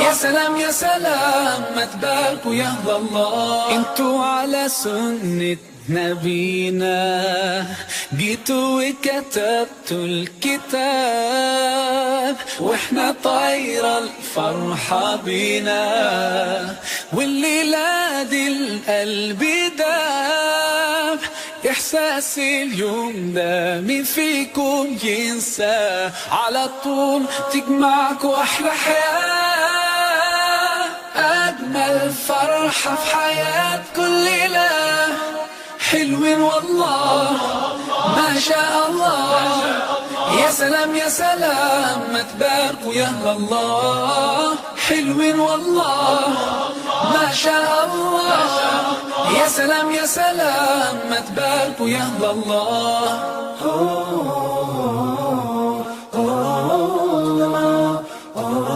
يا سلام يا سلام ما تباركوا يا الله. انتوا على سنة نبينا جيتوا وكتبتوا الكتاب، واحنا طايرة الفرحة بينا، والليلة دي القلب داب. إحساس اليوم ده مين فيكم ينسى؟ على طول تجمعكوا أحلى حياة، أجمل فرحة في حياة كل ليلة. حلوين والله ما شاء الله. يا سلام يا سلام ما تباركوا يا الله. حلوين والله ما شاء الله. يا سلام يا سلام ما تباركوا يا الله.